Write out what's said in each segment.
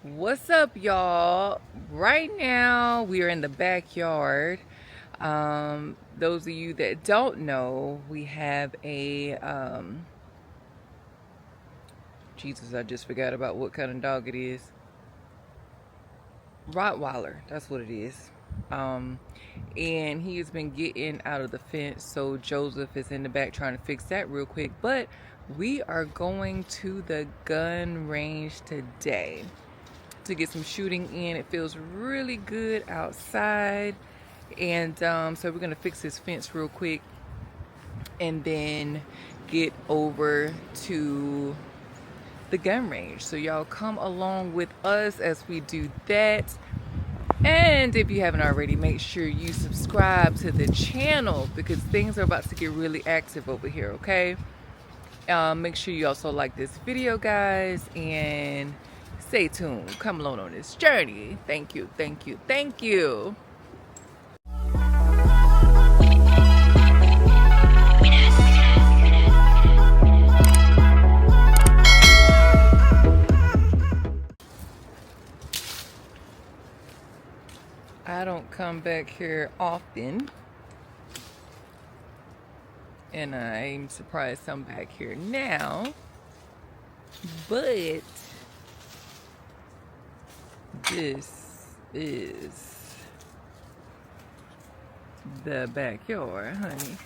What's up, y'all? Right now, we are in the backyard. Those of you that don't know, we have a Jesus, I just forgot about what kind of dog it is. Rottweiler, that's what it is. And he has been getting out of the fence, so Joseph is in the back trying to fix that real quick. But we are going to the gun range today to get some shooting in. It feels really good outside, and so we're gonna fix this fence real quick and then get over to the gun range. So y'all come along with us as we do that. And if you haven't already, make sure you subscribe to the channel because things are about to get really active over here, okay? Make sure you also like this video, guys, and stay tuned. Come along on this journey. Thank you, thank you, thank you. I don't come back here often, and I'm surprised I'm back here now, but this is the backyard, honey.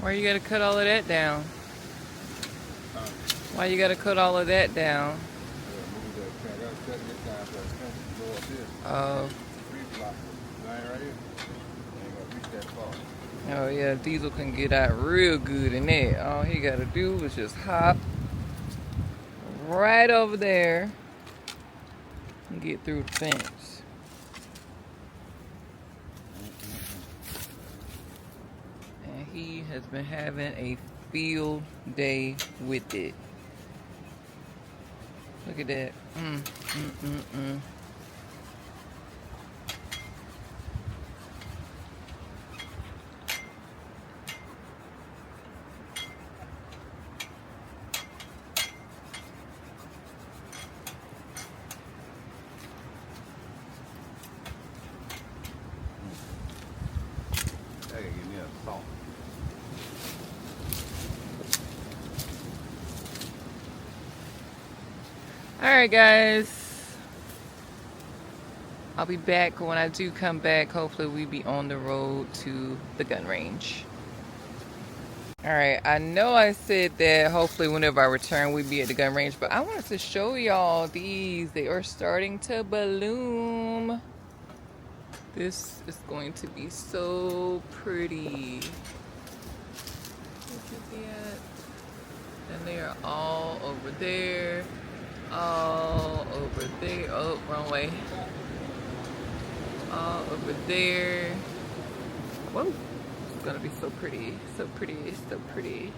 Why you gotta cut all of that down? Why you gotta cut all of that down? Oh. Oh yeah, Diesel can get out real good in there. All he gotta do is just hop right over there and get through the fence. And he has been having a field day with it. Look at that. Alright guys, I'll be back. When I do come back, hopefully we'll be on the road to the gun range. Alright, I know I said that hopefully whenever I return we'll be at the gun range, but I wanted to show y'all these. They are starting to bloom. This is going to be so pretty. Look at that. And they are all over there. All over there. Oh, wrong way. All over there. Whoa. It's gonna be so pretty. So pretty. So pretty.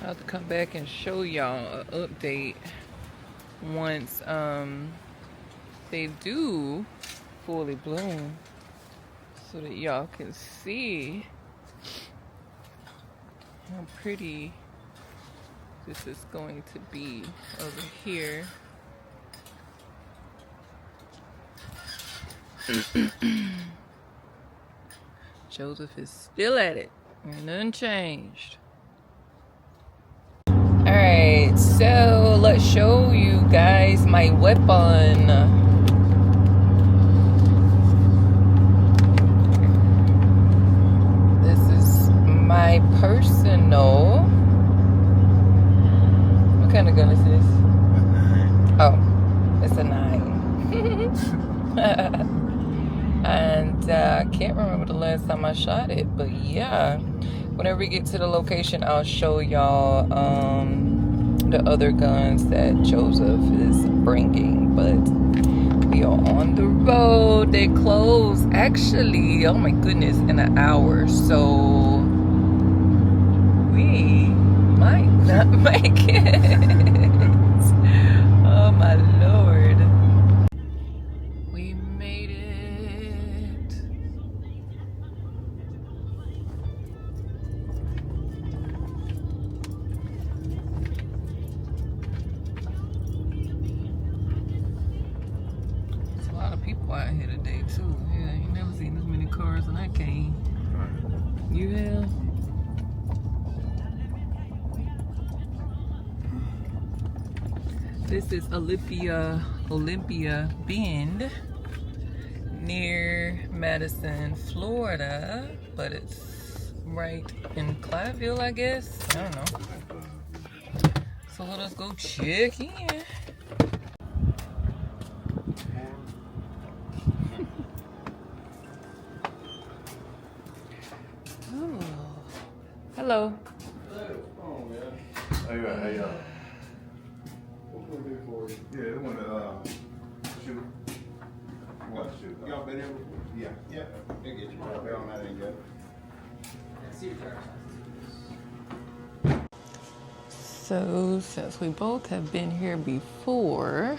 I'll have to come back and show y'all an update once they do fully bloom so that y'all can see how pretty this is going to be over here. Joseph is still at it. Ain't nothing changed. Alright, so let's show you guys my weapon. This is my personal. What kind of gun is this? Oh, it's a 9. And I can't remember the last time I shot it, but yeah. Whenever we get to the location, I'll show y'all the other guns that Joseph is bringing. But we are on the road. They close, actually, oh my goodness, in an hour. So we might not make it. Oh my Lord. of people out here today too. Yeah, I ain't never seen this many cars when I came. You have? This is Olympia Bend near Madison, Florida, but it's right in Cliveville, I guess. I don't know. So let us go check in. Oh. Hello. Oh, man. How you at? How you at? What can we do for you? Yeah, they want to shoot. You want to shoot? Y'all been here before? Yeah. Yeah. They get you. Okay, on that ain't good. So since we both have been here before,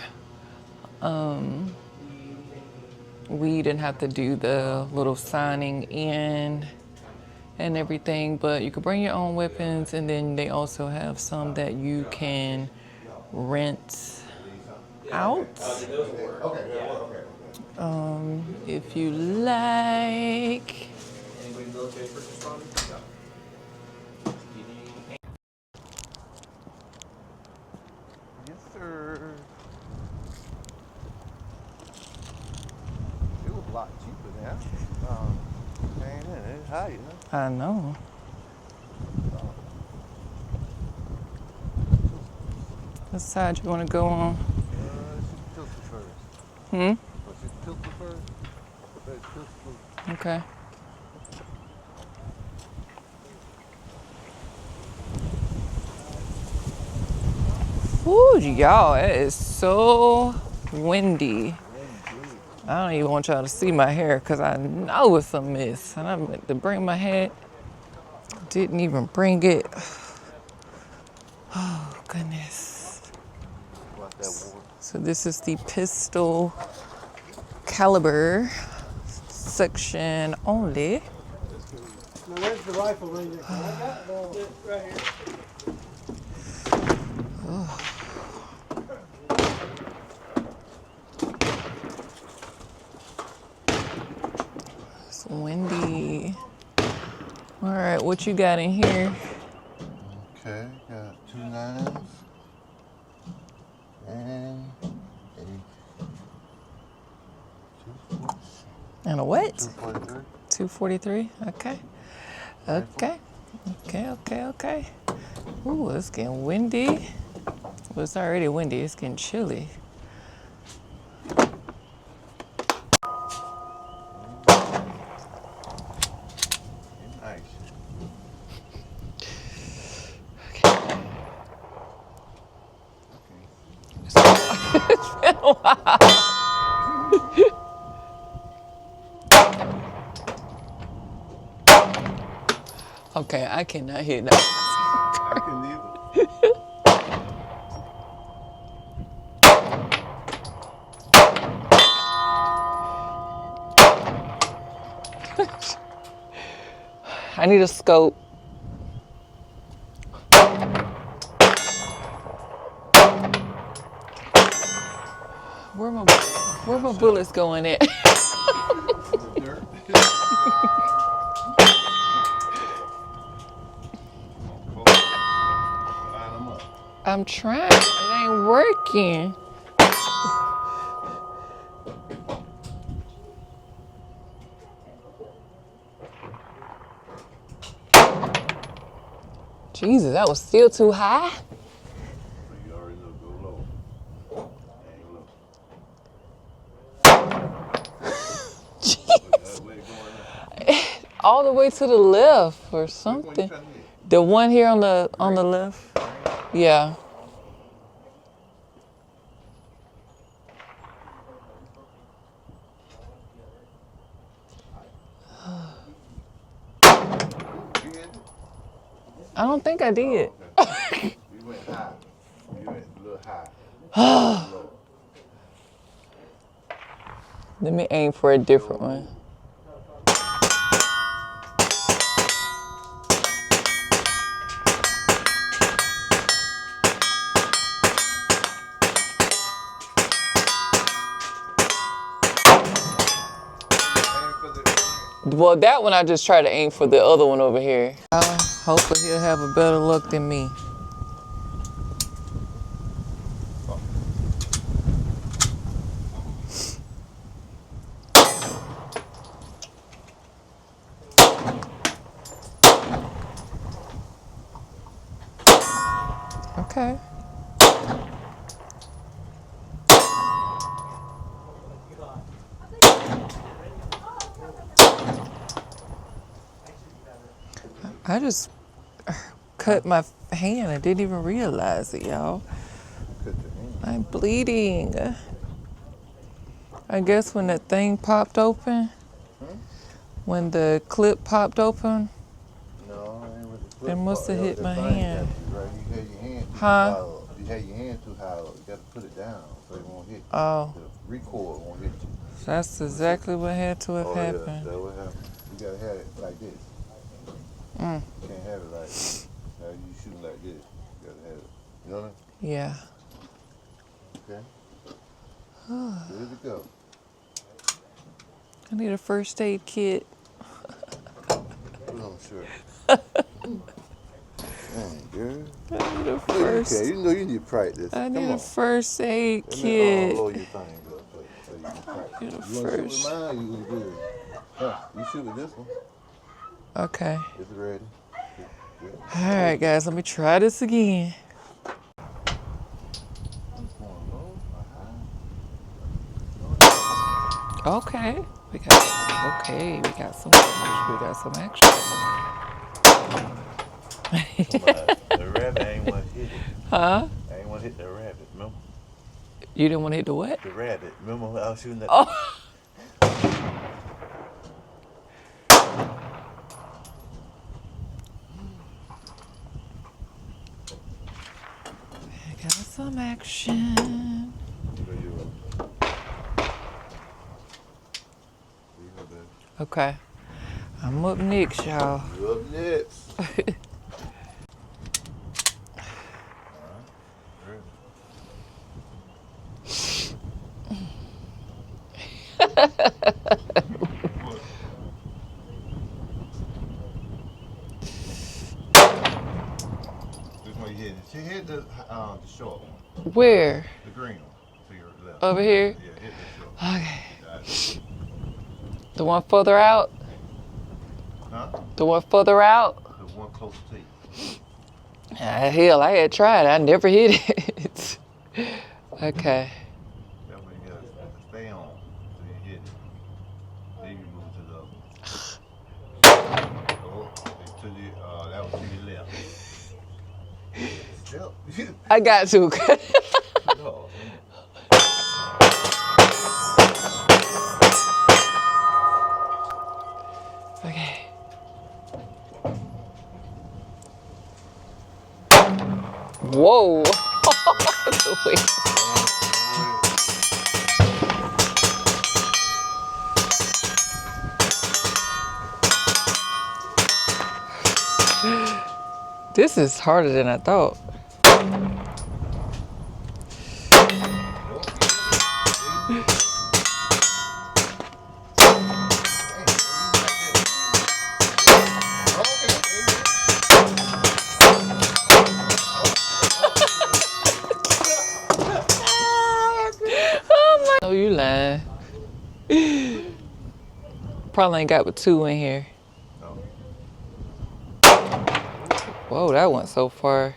we didn't have to do the little signing in and everything, but you could bring your own weapons, and then they also have some that you can rent out if you like. Yes, sir. It was a lot cheaper now. Man, it's high, you know. I know. What side you want to go on? She's tilted first. Hmm? She's tilted first. Okay. Woo, y'all, it is so windy. I don't even want y'all to see my hair because I know it's a mess. And I meant to bring my hat. Didn't even bring it. Oh, goodness. So this is the pistol caliber section only. Now where's the rifle range? I got one right here. It's windy. All right, what you got in here? Okay, got 2 9s and a 2 And a what? 243. 243. Okay. Okay. Okay. Ooh, it's getting windy. Well, it's already windy. It's getting chilly. Nice. It's been a while. Okay, I cannot hear that. I couldn't either. I need a scope. Where my bullets going at? Dirt. Line them up. I'm trying. It ain't working. Jesus, that was still too high. You already know, go low. Jeez. Where it going now? All the way to the left or Which one you something. trying to hit? The one here on the left. Yeah. You hit it? I don't think I did. Oh, okay. You went high. You went a little high. Low. Let me aim for a different one. Well, that one I just try to aim for the other one over here. Hopefully he'll have a better luck than me. Okay. I just cut my hand. I didn't even realize it, y'all. I'm bleeding. I guess when that thing popped open, when the clip popped open, No, it ain't with the clip. it must have hit my hand. Right, you had your hand too Huh? high up. You had your hand too high up. You got to put it down so it won't hit you. Oh. The record won't hit you. That's exactly what had to have happened. Yeah, that's what happened. You gotta have it like this. Mm. You can't have it like how you shooting like this. You gotta have it. You know what I mean? Yeah. Okay. Good to go. I need a first aid kit. Put on the shirt. Dang, girl. I need a No, first. you can't. You know you need to practice. I need Come a on. first aid Let me kit. blow your thing up so you can practice. Need a You want to shoot first. with mine? You good. Huh? You shoot with this one. Okay. It's ready. Good. All right, guys. Let me try this again. Okay. We got some action. The rabbit ain't want to hit it. Huh? I ain't want to hit the rabbit, remember? You didn't want to hit the what? The rabbit. Remember when I was shooting that? Oh. I got some action. Okay. I'm up next, y'all. You up next. Which one you hitting? She hit the short one. Where? The green one. To your left. Over here? Yeah, hit the short. Okay. Got it. The one further out? Huh? The one further out? The one closer to you. Hell, I had tried. I never hit it. Okay. That way you gotta stay on so you hit it. Then you move to the other one. Oh, to the, that was to your left. Yep. I got to. No. Okay. Whoa. This is harder than I thought. Oh my! Oh, you lying. Probably ain't got but 2 in here. Whoa, that went so far.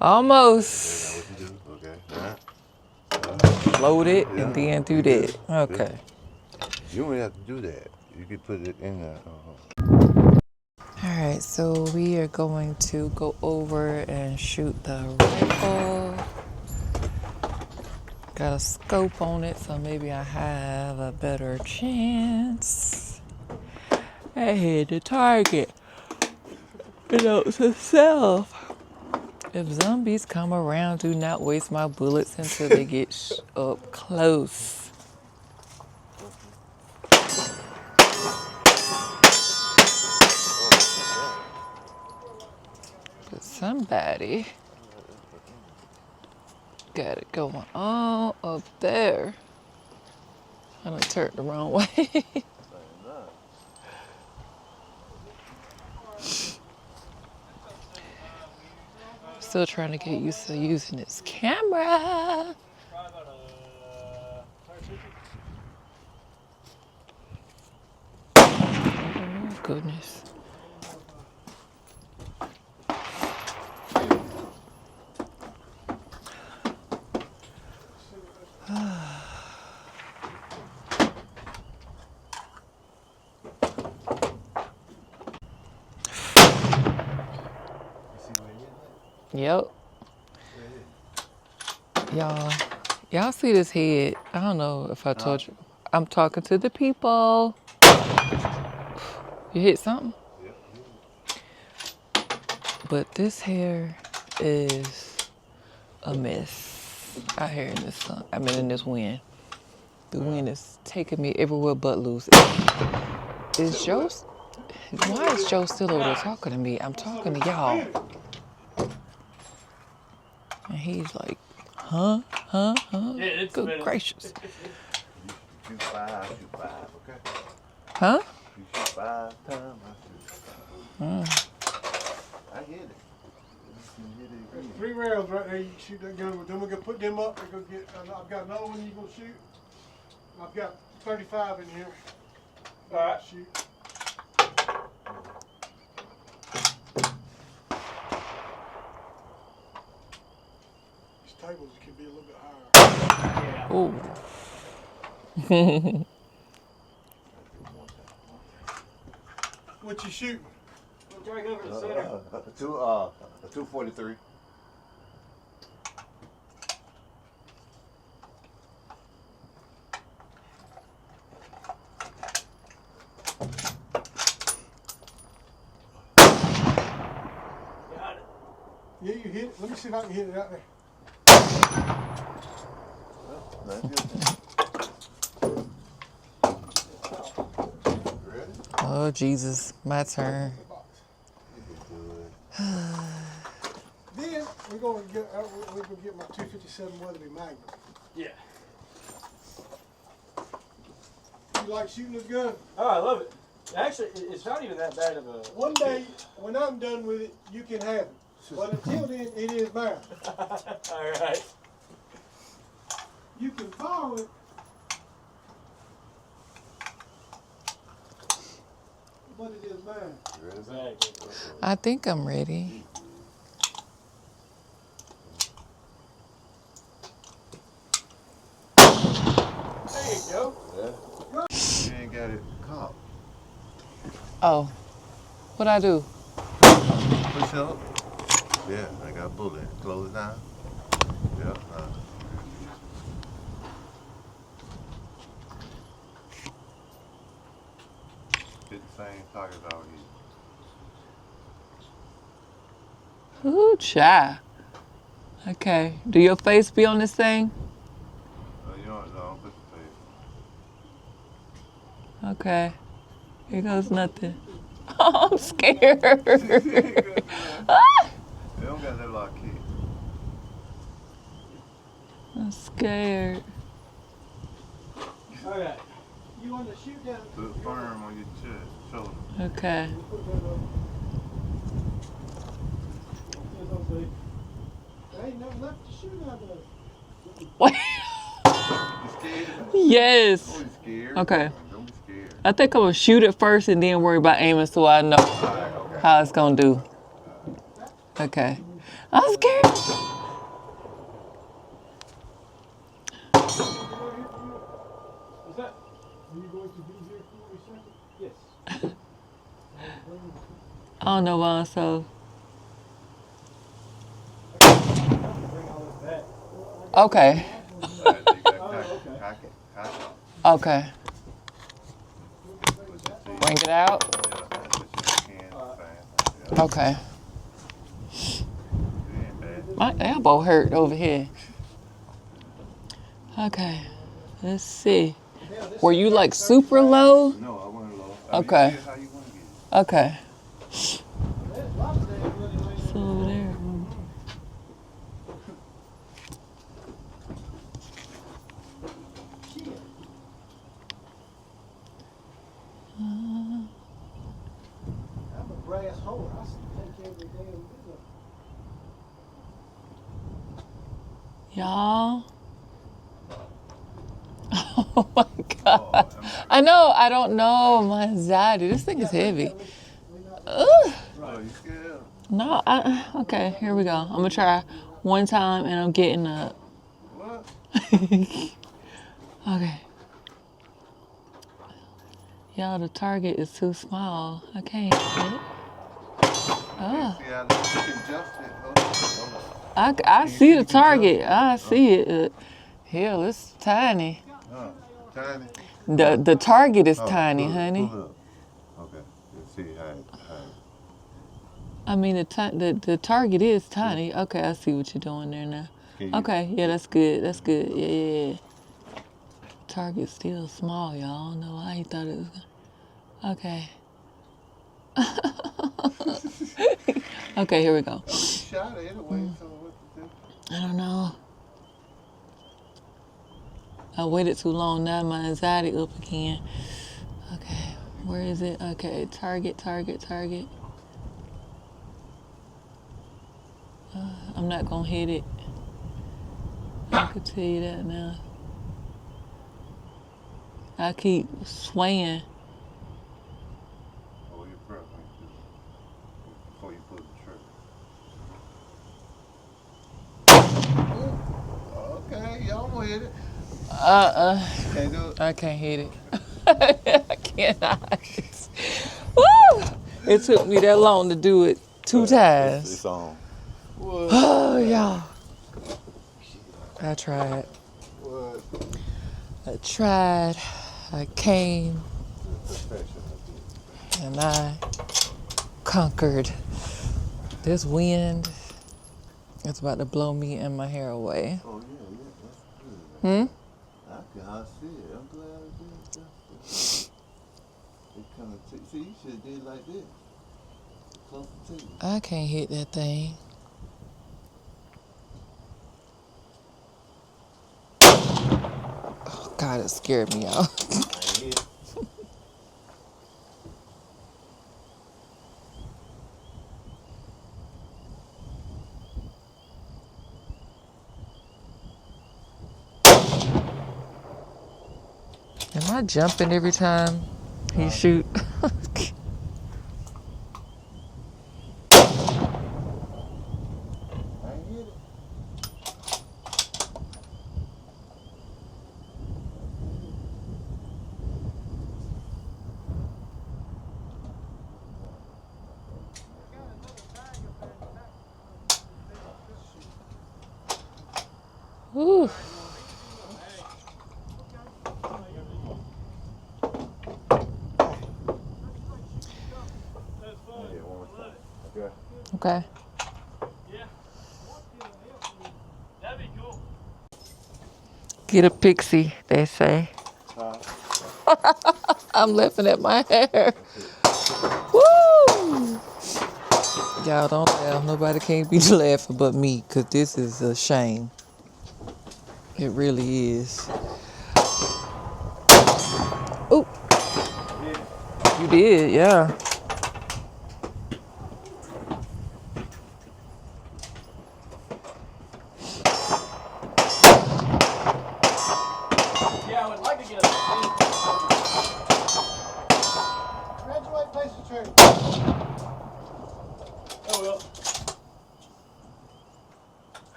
Almost. Load it and then do that. Okay. You don't have to do that. You can put it in there. All right, so we are going to go over and shoot the rifle. Got a scope on it, so maybe I have a better chance. I hit the target. It knows itself. If zombies come around, do not waste my bullets until they get up close. But somebody Got it going on up there. I done turned the wrong way. Still trying to get used to using this camera. Oh, goodness. Yep. Y'all see this head? I don't know if I told you. I'm talking to the people. You hit something? But this hair is a mess out here in this sun. I mean, in this wind. The wind is taking me everywhere but loose. Is Joe? Why is Joe still over there talking to me? I'm talking to y'all. And he's like, huh? Yeah, Good gracious. You shoot 5, I shoot 5, okay? Huh? You shoot 5 times, I shoot 5. I hit it. There's 3 rounds right there. You can shoot that gun with. Then we're gonna put them up. We're gonna get. I've got another one you're gonna shoot. I've got 35 in here. All right. Shoot. These tables could be a little bit higher. Oh. What you shooting? We'll drag over to the center. A 243. Got it. Yeah, you hit it. Let me see if I can hit it out there. Well, that's good. Ready? Oh, Jesus. My turn. Then we're gonna get my 257 Weatherby Magnum. Yeah. You like shooting this gun? Oh, I love it. Actually, it's not even that bad of a... One day, when I'm done with it, you can have it. But until then, it is mine. All right. You can borrow it. But it is mine. You ready? Exactly. I think I'm ready. There you go. Yeah. You ain't got it caught. Oh. What'd I do? Push up. Yeah, I got a bullet. Close it down. Yeah. Hit the same target out here. Ooh, child. Okay. Do your face be on this thing? You don't put the Okay. Here goes nothing. Oh, I'm scared. face. They don't got that lot of kids. I'm scared. All right. You want to shoot down? Put it firm on your chest, shoulder. Okay. Put that up. Yes, I'll see. There ain't nothing left to shoot out of. Wait. You scared? Yes. Don't be scared. Okay. Don't be scared. I think I'm gonna shoot it first and then worry about aiming so I know Okay. how it's gonna do. Okay. I'm scared. Is that... Are you going to be here for a second? Yes. I don't know why I'm so. Bring all this back. Okay. You got okay. cock it. Okay. Bring it out. Okay. My elbow hurt over here. Okay. Let's see. Were you like super low? No, I want it low. Okay. You get it how you want to get it. Okay. There's lots of days really So over there. hole. I take every damn bit of it. Y'all. Oh my God. I know, I don't know. My anxiety. This thing is heavy. Ugh. Oh, you scared? No, okay, here we go. I'm gonna try one time and I'm getting up. What? Okay. Y'all, the target is too small. I can't hit it. Oh. See how you can adjust it. Hold on. I see the you can target. adjust it. I see it. Hell, it's tiny. Tiny. The target is tiny, honey. Pull it up. Okay. Let's see how it. I mean, the target is tiny. Okay, I see what you're doing there now. Okay, yeah, that's good. That's good. Yeah. Target's still small, y'all. I don't know why he thought it was. Okay. Okay, here we go. You shot it anyway, so what to do? I don't know. I waited too long. Now my anxiety up again. Okay, where is it? Okay, target. I'm not gonna hit it. I can tell you that now. I keep swaying. Oh, you prep before you pull the trigger. Okay, y'all gonna hit it. Can't do it. I can't hit it. I cannot. Woo! It took me that long to do it 2 times. It's on. Oh, y'all. I tried. What? I tried. I came. And I conquered. This wind is about to blow me and my hair away. Oh yeah, that's good. I see it. I'm glad I did that. It kind of see, you should have did like this. Closer to you. I can't hit that thing. Oh God, it scared me out. Am I jumping every time he shoot? Ooh. Okay. Get a pixie, they say. I'm laughing at my hair. Woo! Y'all don't laugh. Nobody can't be laughing but me, because this is a shame. It really is. Ooh. You did, yeah. Yeah, I would like to get a Graduate basic training. Oh, well.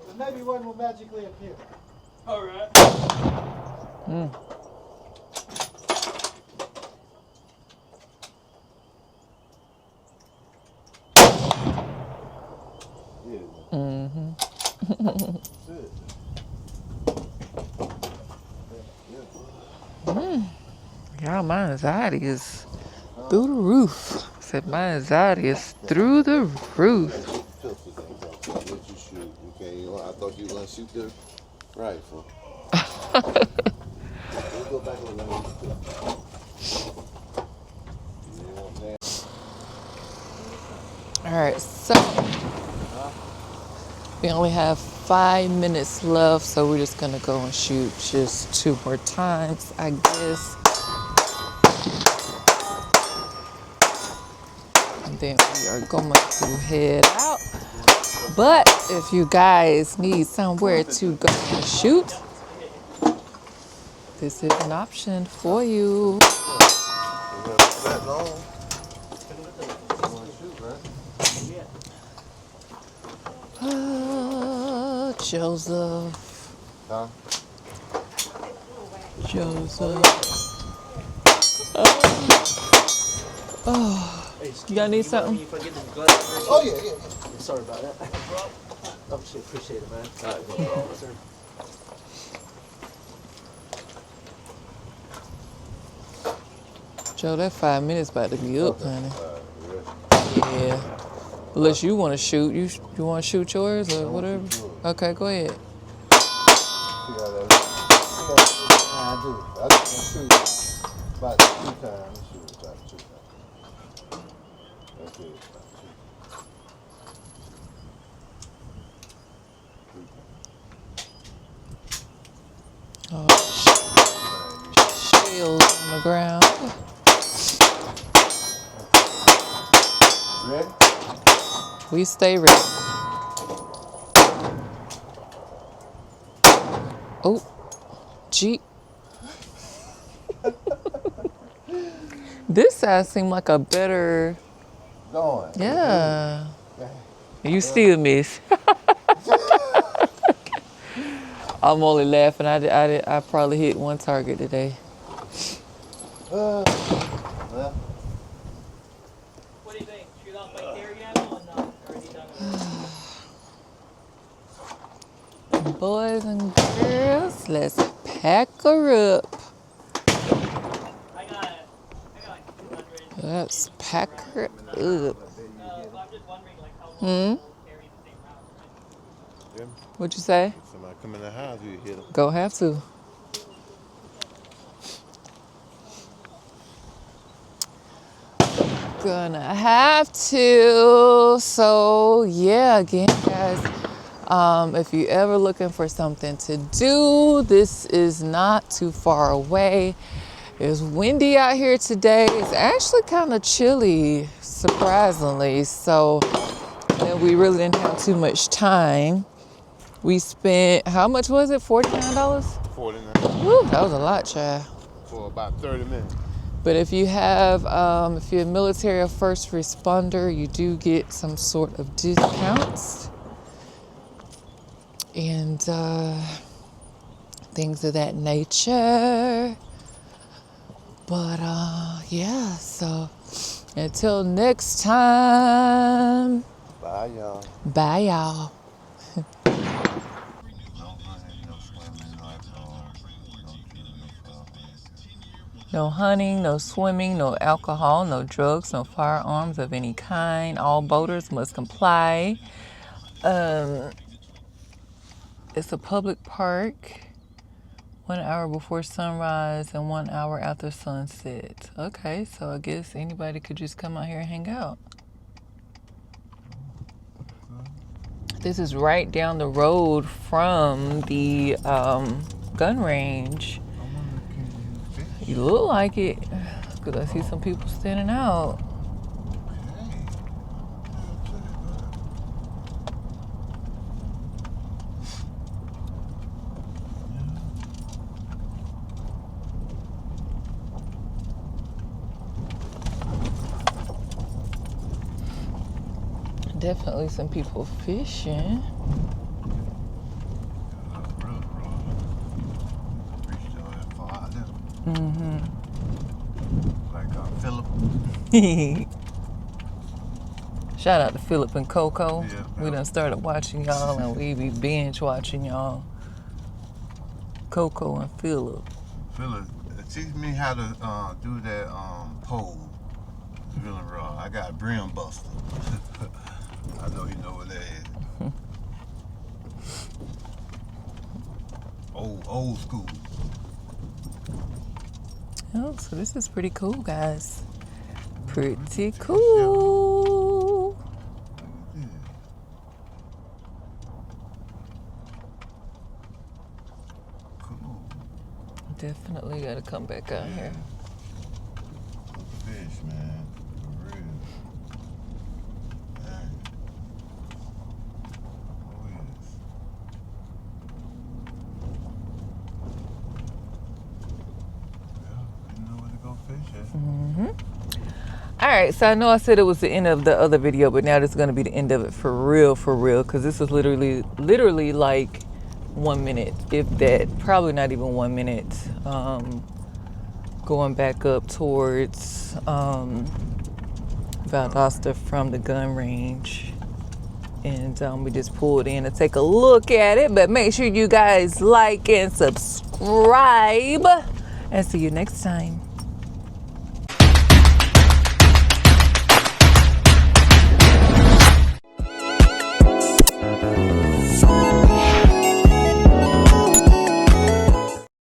The Navy one will magically appear. All right. Y'all, my anxiety is through the roof. I said my anxiety is through the roof. What you shoot? Okay, I thought you were gonna shoot the rifle. We'll go back on All right, so we only have 5 minutes left, so we're just gonna go and shoot just 2 more times, I guess. then we are going to head out. But if you guys need somewhere to go and shoot, this is an option for you. Joseph. Huh? Joseph. You gotta need something? Oh, yeah. Sorry about that. Oh, shit, appreciate it, man. All right, no problem, sir. Joe, that 5 minutes about to be up, honey. Yeah. Unless you want to shoot. You want to shoot yours or whatever? Okay, go ahead. I do. I just want to shoot about 2 times. Shoot about 2 times. That's it. Oh, shells on the ground. Ready? We stay ready. Oh, Jeep. This side seemed like a better. Going. Yeah. You still miss. I'm only laughing. I probably hit one target today. Well. What do you think? Shoot off like there again or not? Already done. Boys and girls, let's pack her up. I got like 200. Let's pack her up. I'm just wondering like how long people carry the same round. What'd you say? Somebody come in the house, you hit them. Go have to. Gonna have to. So yeah, again, guys, if you ever looking for something to do, this is not too far away. It's windy out here today. It's actually kind of chilly, surprisingly. So we really didn't have too much time. We spent, how much was it? $49? 49 Woo, that was a lot, child. for about 30 minutes. But if you have, if you're a military or first responder, you do get some sort of discounts and things of that nature. But yeah, so until next time, Bye, y'all. bye y'all. No hunting, no swimming, no alcohol, no drugs, no firearms of any kind. All boaters must comply. It's a public park. 1 hour before sunrise and 1 hour after sunset. Okay, so I guess anybody could just come out here and hang out. This is right down the road from the gun range. You look like it, because I see some people standing out. Definitely some people fishing. Mm-hmm. Like Philip. Shout out to Philip and Coco. Yeah, We done started watching y'all and we be binge watching y'all. Coco and Philip. Philip, teach me how to do that pole. Really raw. I got brim buster. I know you know what that is. Old school. Oh, so this is pretty cool, guys. Pretty cool. Cool. Definitely gotta come back out here. Fish, man. For real. right, so I know I said it was the end of the other video, but now this is going to be the end of it for real, because this is literally like 1 minute, if that, probably not even 1 minute, going back up towards Valdosta from the gun range. And we just pulled in to take a look at it, but make sure you guys like and subscribe, and see you next time.